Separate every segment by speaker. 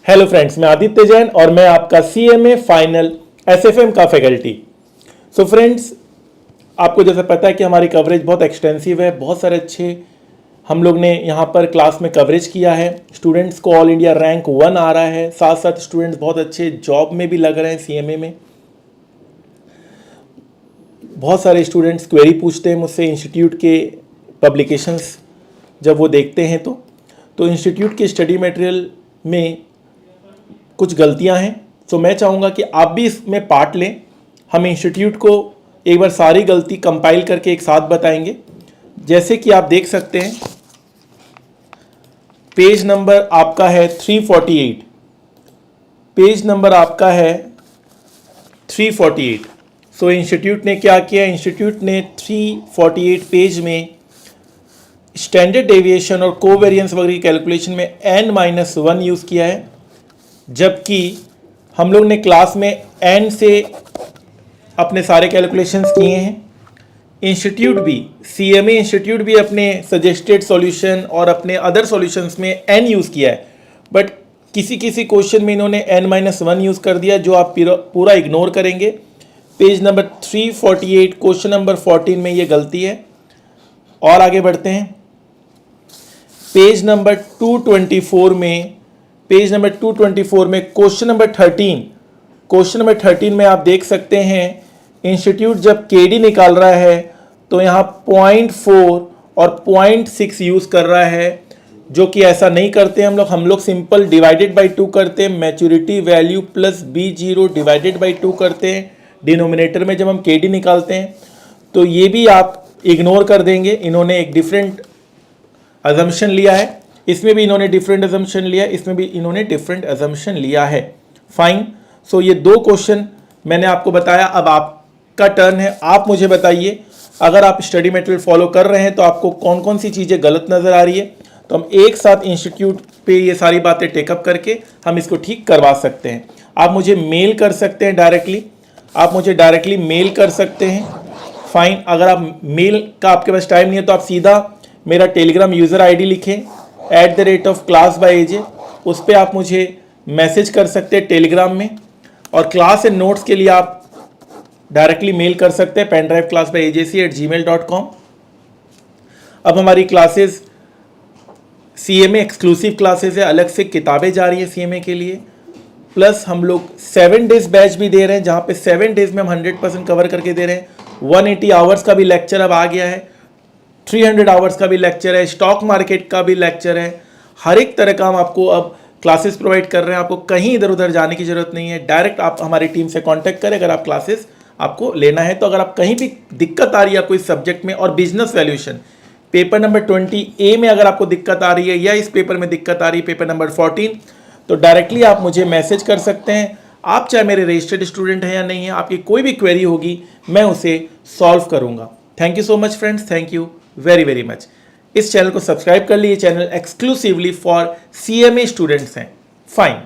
Speaker 1: Hello friends, मैं आदित्य जैन और मैं आपका सीएमए फाइनल एसएफएम का फैकल्टी। सो फ्रेंड्स, आपको जैसा पता है कि हमारी कवरेज बहुत एक्सटेंसिव है, बहुत सारे अच्छे हम लोग ने यहाँ पर क्लास में कवरेज किया है। स्टूडेंट्स को ऑल इंडिया रैंक 1 आ रहा है, साथ साथ स्टूडेंट्स बहुत अच्छे जॉब में भी लग रहे हैं सीएमए में। बहुत सारे स्टूडेंट्स क्वेरी पूछते हैं मुझसे इंस्टीट्यूट के पब्लिकेशंस जब वो देखते हैं तो इंस्टीट्यूट के स्टडी मटेरियल में कुछ गलतियां हैं। तो मैं चाहूँगा कि आप भी इसमें पार्ट लें। हम इंस्टीट्यूट को एक बार सारी गलती कंपाइल करके एक साथ बताएंगे। जैसे कि आप देख सकते हैं, पेज नंबर आपका है 348, पेज नंबर आपका है 348। सो इंस्टीट्यूट ने क्या किया, इंस्टीट्यूट ने 348 पेज में स्टैंडर्ड डेविएशन और कोवेरिएंस वगैरह की कैलकुलेशन में n-1 यूज़ किया है, जबकि हम लोग ने क्लास में n से अपने सारे कैलकुलेशंस किए हैं। इंस्टीट्यूट भी, सीएमए इंस्टीट्यूट भी अपने सजेस्टेड सॉल्यूशन और अपने अदर सॉल्यूशंस में n यूज़ किया है, बट किसी किसी क्वेश्चन में इन्होंने n-1 यूज़ कर दिया, जो आप पूरा इग्नोर करेंगे। पेज नंबर 348 क्वेश्चन नंबर 14 में ये गलती है। और आगे बढ़ते हैं, पेज नंबर 224 में क्वेश्चन नंबर 13 में आप देख सकते हैं, इंस्टीट्यूट जब केडी निकाल रहा है तो यहाँ 0.4 और 0.6 यूज़ कर रहा है, जो कि ऐसा नहीं करते हम लोग सिंपल डिवाइडेड बाई 2 करते हैं। Maturity value plus B0 divided by 2 करते हैं डिनोमिनेटर में जब हम केडी निकालते हैं। तो ये भी आप इग्नोर कर देंगे। इन्होंने एक डिफरेंट अजम्पशन लिया है, इसमें भी इन्होंने डिफरेंट अजम्पशन लिया है, इसमें भी इन्होंने डिफरेंट अजम्पशन लिया है। फाइन। सो ये दो क्वेश्चन मैंने आपको बताया। अब आपका टर्न है, आप मुझे बताइए, अगर आप स्टडी मटेरियल फॉलो कर रहे हैं तो आपको कौन कौन सी चीज़ें गलत नज़र आ रही है, तो हम एक साथ इंस्टीट्यूट पे ये सारी बातें टेकअप करके हम इसको ठीक करवा सकते हैं। आप मुझे मेल कर सकते हैं डायरेक्टली, मेल कर सकते हैं। फाइन। अगर आप मेल का आपके पास टाइम नहीं है तो आप सीधा मेरा टेलीग्राम यूज़र आईडी लिखें @class_by_aj, उस पर आप मुझे मैसेज कर सकते हैं टेलीग्राम में। और क्लास एंड नोट्स के लिए आप डायरेक्टली मेल कर सकते हैं pendriveclass@gmail.com। अब हमारी क्लासेस सीएमए एक्सक्लूसिव क्लासेस है, अलग से किताबें जा रही हैं सीएमए के लिए, प्लस हम लोग 7 डेज बैच भी दे रहे हैं, जहाँ पे 7 डेज में हम 100% कवर करके दे रहे हैं। 180 आवर्स का भी लेक्चर अब आ गया है, 300 आवर्स का भी लेक्चर है, स्टॉक मार्केट का भी लेक्चर है। हर एक तरह का हम आपको अब क्लासेस प्रोवाइड कर रहे हैं। आपको कहीं इधर उधर जाने की ज़रूरत नहीं है, डायरेक्ट आप हमारी टीम से कांटेक्ट करें अगर आप क्लासेस आपको लेना है तो। अगर आप कहीं भी दिक्कत आ रही है आपको इस सब्जेक्ट में, और business valuation paper number 20A में अगर आपको दिक्कत आ रही है, या इस पेपर में दिक्कत आ रही है पेपर नंबर 14, तो डायरेक्टली आप मुझे मैसेज कर सकते हैं। आप चाहे मेरे रजिस्टर्ड स्टूडेंट हैं या नहीं है, आपकी कोई भी क्वेरी होगी मैं उसे सॉल्व करूँगा। Thank you so much friends, thank you very very much. इस चैनल को सब्सक्राइब कर लीजिए, channel exclusively for CMA students हैं। Fine.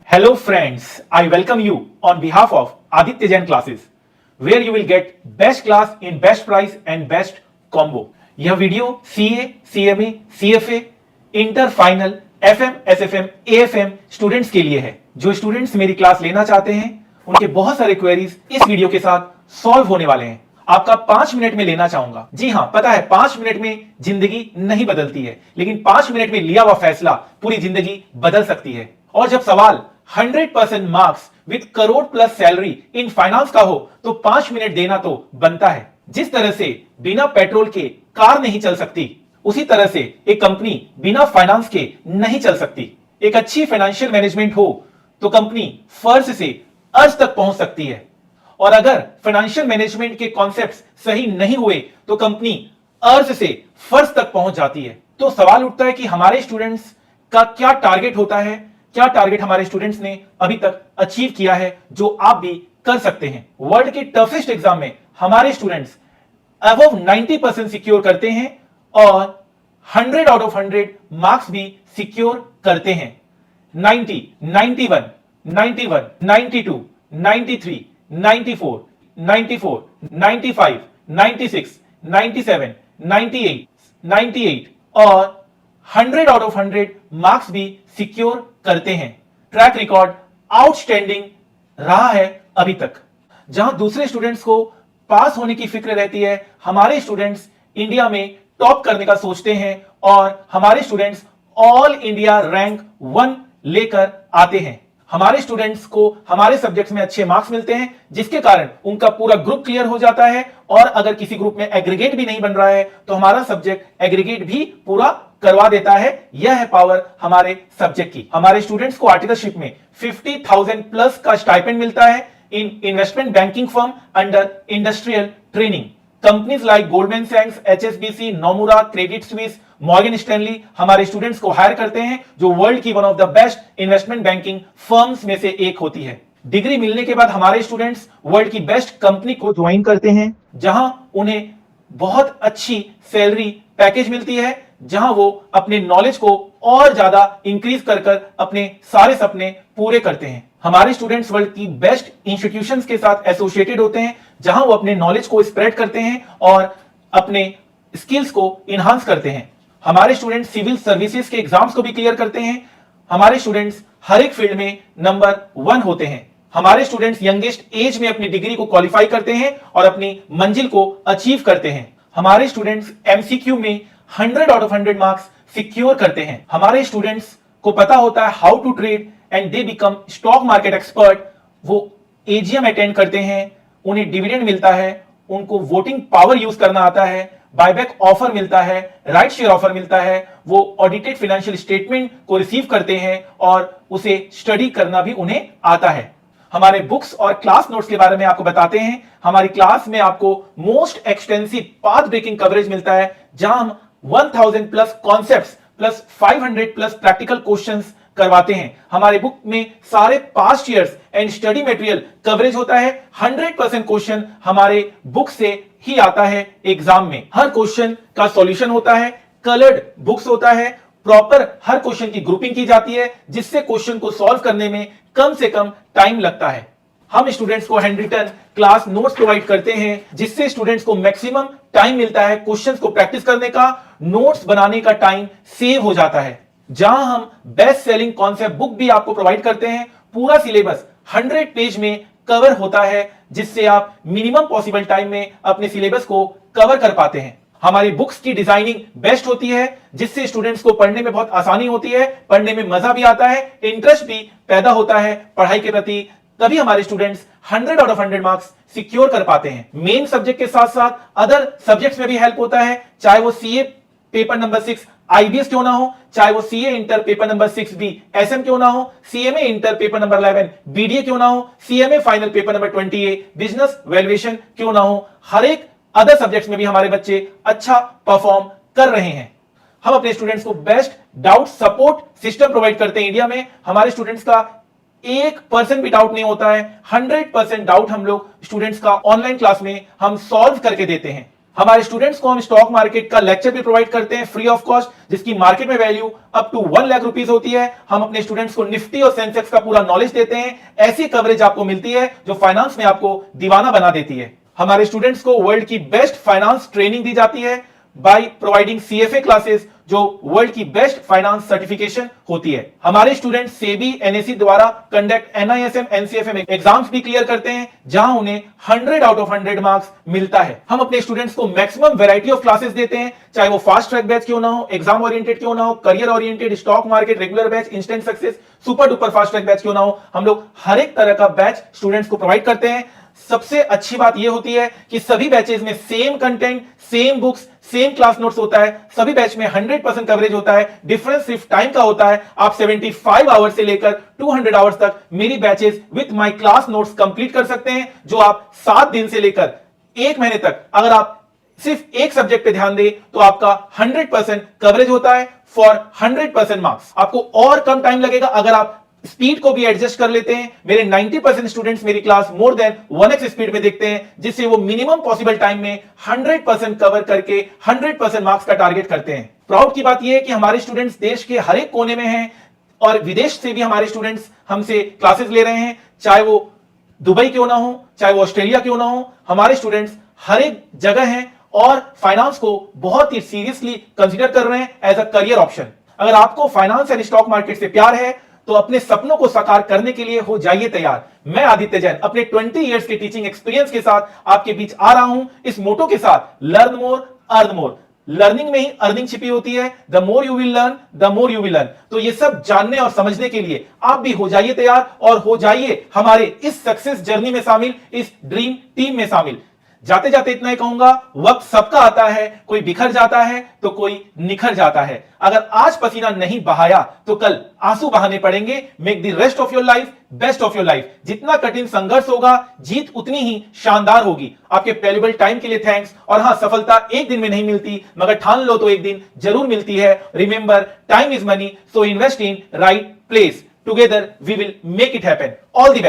Speaker 2: Hello friends, I welcome you on behalf of Aditya Jain classes, where you will get best class in best price and best combo. यह video CA, CMA, CFA, inter final, FM, SFM, AFM students के लिए है। जो students मेरी class लेना चाहते हैं, उनके बहुत सारे क्वेरीज इस वीडियो के साथ सॉल्व होने वाले हैं। आपका 5 मिनट में लेना चाहूंगा। जी हां, पता है 5 मिनट में जिंदगी नहीं बदलती है, लेकिन 5 मिनट में लिया हुआ फैसला पूरी जिंदगी बदल सकती है। और जब सवाल 100% marks with crore plus salary in finance का हो, तो 5 मिनट देना तो बनता है। जिस तरह से बिना पेट्रोल के कार नहीं चल सकती, उसी तरह से एक कंपनी बिना फाइनेंस के नहीं चल सकती। एक अच्छी फाइनेंशियल मैनेजमेंट हो तो कंपनी फर्श से अर्श तक पहुंच सकती है, और अगर फाइनेंशियल मैनेजमेंट के कॉन्सेप्ट्स सही नहीं हुए तो कंपनी अर्श से फर्श तक पहुंच जाती है। तो सवाल उठता है कि हमारे स्टूडेंट्स का क्या टारगेट होता है, क्या टारगेट हमारे स्टूडेंट्स ने अभी तक अचीव किया है, जो आप भी कर सकते हैं। वर्ल्ड के टफेस्ट एग्जाम में हमारे स्टूडेंट्स अबव 90% सिक्योर करते हैं और 100 आउट ऑफ 100 मार्क्स भी सिक्योर करते हैं। 90, 91, 91, 92, 93, 94, 94, 95, 96, 97, 98, 98 और 100 आउट ऑफ 100 मार्क्स भी सिक्योर करते हैं। ट्रैक रिकॉर्ड आउटस्टैंडिंग रहा है अभी तक। जहां दूसरे स्टूडेंट्स को पास होने की फिक्र रहती है, हमारे स्टूडेंट्स इंडिया में टॉप करने का सोचते हैं और हमारे स्टूडेंट्स ऑल इंडिया रैंक 1 लेकर आते हैं। हमारे स्टूडेंट्स को हमारे सब्जेक्ट्स में अच्छे मार्क्स मिलते हैं, जिसके कारण उनका पूरा ग्रुप क्लियर हो जाता है और अगर किसी ग्रुप में एग्रीगेट भी नहीं बन रहा है तो हमारा सब्जेक्ट एग्रीगेट भी पूरा करवा देता है। यह है पावर हमारे सब्जेक्ट की। हमारे स्टूडेंट्स को आर्टिकलशिप में 50,000 प्लस का स्टाइपेंड मिलता है in investment banking firm under industrial training. Companies like Goldman सैक्स, HSBC, Nomura, Credit Suisse, Morgan Stanley हमारे स्टूडेंट्स को हायर करते हैं, जो वर्ल्ड की one of the best investment banking firms में से एक होती है। डिग्री मिलने के बाद हमारे स्टूडेंट्स वर्ल्ड की बेस्ट कंपनी को ज्वाइन करते हैं, जहां उन्हें बहुत अच्छी सैलरी पैकेज मिलती है, जहां वो अपने नॉलेज को और ज्यादा इंक्रीज कर अपने सारे सपने पूरे करते हैं। हमारे स्टूडेंट्स वर्ल्ड की बेस्ट इंस्टीट्यूशंस के साथ एसोसिएटेड होते हैं, जहां वो अपने नॉलेज को स्प्रेड करते हैं और अपने स्किल्स को इनहांस करते हैं। हमारे स्टूडेंट्स सिविल सर्विसेज के एग्जाम्स को भी क्लियर करते हैं। हमारे स्टूडेंट्स हर एक फील्ड में नंबर 1 होते हैं। हमारे स्टूडेंट्स यंगेस्ट एज में अपनी डिग्री को क्वालिफाई करते हैं और अपनी मंजिल को अचीव करते हैं। हमारे स्टूडेंट्स एमसीक्यू में 100 आउट ऑफ 100 मार्क्स सिक्योर करते हैं। हमारे स्टूडेंट्स को पता होता है how to trade and they become stock market expert. वो एजीएम अटेंड करते हैं, उन्हें डिविडेंड मिलता है, उनको वोटिंग पावर यूज करना आता है, बायबैक ऑफर मिलता है, राइट शेयर ऑफर मिलता है, वो ऑडिटेड फाइनेंशियल स्टेटमेंट को रिसीव करते हैं और उसे स्टडी करना भी उन्हें आता है। हमारे बुक्स और क्लास नोट्स के बारे में आपको बताते हैं। हमारी क्लास में आपको most extensive path breaking coverage मिलता है, जहां हम 1000 plus concepts plus 500 plus practical questions करवाते हैं। हमारे बुक में सारे past years and study material coverage होता है। 100% क्वेश्चन हमारे बुक से ही आता है एग्जाम में। हर क्वेश्चन का सॉल्यूशन होता है, कलर्ड बुक्स होता है, प्रॉपर हर क्वेश्चन की ग्रुपिंग की जाती है, जिससे क्वेश्चन को सॉल्व करने में कम से कम टाइम लगता है। हम स्टूडेंट्स को handwritten class notes provide करते हैं, जिससे स्टूडेंट्स को मैक्सिमम टाइम मिलता है क्वेश्चंस को प्रैक्टिस करने का, नोट्स बनाने का टाइम सेव हो जाता है। जहां हम बेस्ट सेलिंग कॉन्सेप्ट बुक भी आपको प्रोवाइड करते हैं। पूरा सिलेबस 100 पेज में कवर होता है, जिससे आप मिनिमम पॉसिबल टाइम में अपने सिलेबस को कवर कर पाते हैं। हमारी बुक्स की डिजाइनिंग बेस्ट होती है, जिससे स्टूडेंट्स को पढ़ने में बहुत आसानी होती है, पढ़ने में मजा भी आता है, इंटरेस्ट भी पैदा होता है पढ़ाई के प्रति। तभी हमारे students 100 out of 100 marks secure कर पाते हैं। मेन सब्जेक्ट के साथ साथ अदर सब्जेक्ट्स में भी हेल्प होता है, चाहे वो सीए पेपर नंबर 6 आईबीएस क्यों ना हो, चाहे वो CA inter paper number 6B SM क्यों ना हो, CMA inter paper number 11 BDA क्यों ना हो, CMA final paper number 20A business valuation क्यों ना हो। हर एक अदर सब्जेक्ट्स में भी हमारे बच्चे अच्छा परफॉर्म कर रहे हैं। हम अपने स्टूडेंट्स को best doubt support system provide करते हैं। इंडिया में हमारे स्टूडेंट्स का 1% भी डाउट नहीं होता है। 100% डाउट हम लोग स्टूडेंट्स का ऑनलाइन क्लास में हम सॉल्व करके देते हैं। हमारे स्टूडेंट्स को हम स्टॉक मार्केट का लेक्चर भी प्रोवाइड करते हैं फ्री ऑफ कॉस्ट, जिसकी मार्केट में value up to 1 lakh rupees होती है। हम अपने स्टूडेंट्स को निफ्टी और सेंसेक्स का पूरा नॉलेज देते हैं। ऐसी कवरेज आपको मिलती है जो फाइनेंस में आपको दीवाना बना देती है। हमारे स्टूडेंट्स को वर्ल्ड की बेस्ट फाइनेंस ट्रेनिंग दी जाती है बाय प्रोवाइडिंग सीएफए क्लासेस, जो वर्ल्ड की बेस्ट फाइनेंस सर्टिफिकेशन होती है। हमारे स्टूडेंट सेबी एनएससी द्वारा कंडक्ट एनआईएसएम एनसीएफएम एग्जाम्स भी क्लियर करते हैं, जहां उन्हें 100 आउट ऑफ 100 मार्क्स मिलता है। हम अपने स्टूडेंट्स को मैक्सिमम वैरायटी ऑफ क्लासेस देते हैं, चाहे वो फास्ट ट्रैक बैच क्यों ना हो, एग्जाम ओरिएंटेड क्यों ना हो, career oriented, stock market, regular batch, instant success, super duper fast track batch क्यों ना हो। हम लोग हर एक तरह का बैच स्टूडेंट्स को प्रोवाइड करते हैं। सबसे अच्छी बात यह होती है कि सभी बैचेस में same content, same books, same class notes होता है। सभी बैच में 100% कवरेज होता है। डिफरेंस सिर्फ टाइम का होता है। आप 75 आवर्स से लेकर 200 आवर्स तक मेरी batches with my class notes complete कर सकते हैं, जो आप 7 दिन से लेकर 1 महीने तक अगर आप सिर्फ एक सब्जेक्ट पे ध्यान दें तो आपका 100% कवरेज होता है फॉर 100% मार्क्स। आपको और कम टाइम लगेगा अगर आप स्पीड को भी एडजस्ट कर लेते हैं। मेरे 90% स्टूडेंट्स मेरी class more than 1x speed में देखते हैं, जिससे वो मिनिमम पॉसिबल टाइम में 100% कवर करके 100% मार्क्स का टारगेट करते हैं। प्राउड की बात यह है कि हमारे स्टूडेंट्स देश के हर एक कोने में हैं और विदेश से भी हमारे स्टूडेंट्स हमसे क्लासेस ले रहे हैं, चाहे वो दुबई क्यों ना हो, चाहे वो ऑस्ट्रेलिया क्यों ना हो। हमारे स्टूडेंट्स हर एक जगह हैं और फाइनेंस को बहुत ही सीरियसली कंसीडर कर रहे हैं एज अ करियर ऑप्शन। अगर आपको फाइनेंस एंड स्टॉक मार्केट से प्यार है तो अपने सपनों को साकार करने के लिए हो जाइए तैयार। मैं आदित्य जैन अपने 20 इयर्स के टीचिंग एक्सपीरियंस के साथ आपके बीच आ रहा हूं इस मोटो के साथ, learn more earn more. Learning में ही अर्निंग छिपी होती है। The more you will learn the more you will learn. तो ये सब जानने और समझने के लिए आप भी हो जाइए तैयार और हो जाइए हमारे इस सक्सेस जर्नी में शामिल, इस ड्रीम टीम में शामिल। जाते जाते इतना ही कहूंगा, वक्त सबका आता है, कोई बिखर जाता है तो कोई निखर जाता है। अगर आज पसीना नहीं बहाया तो कल आंसू बहाने पड़ेंगे। Make the rest of your life best of your life. जितना कठिन संघर्ष होगा, जीत उतनी ही शानदार होगी। आपके वैल्यूएबल टाइम के लिए थैंक्स। और हां, सफलता एक दिन में नहीं मिलती, मगर ठान लो तो एक दिन जरूर मिलती है। Remember, time is money, so invest in right place. Together we will make it happen. All the best.